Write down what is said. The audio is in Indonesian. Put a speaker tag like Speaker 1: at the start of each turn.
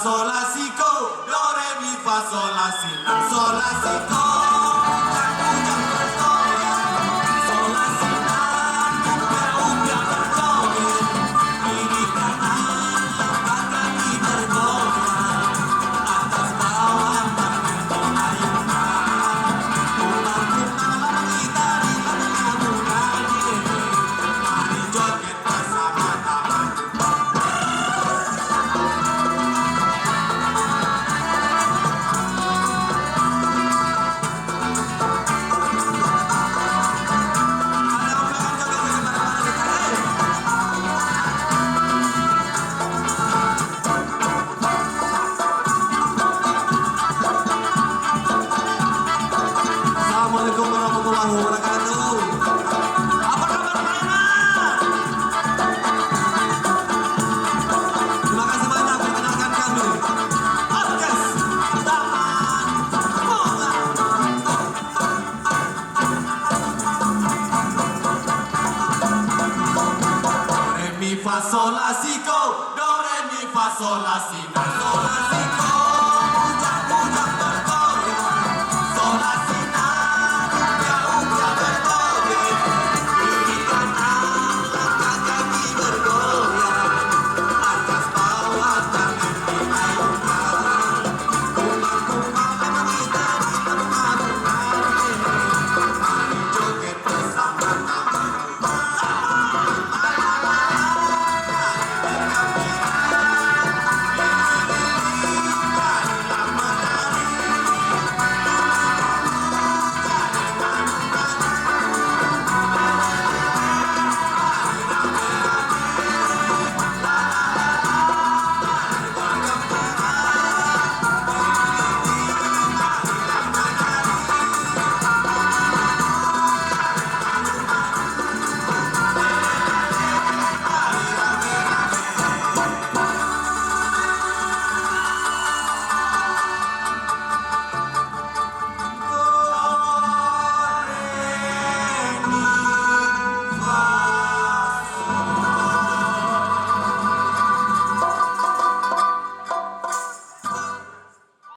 Speaker 1: sol la si do re mi fa sol la si sol la si do. Assalamualaikum warahmatullahi wabarakatuh. Apa kabar Palembang? Terima kasih banyak mengenalkan kami. Orkes Taman Bola. Re mi fa sol la si do re mi fa sol la si do sol la si do.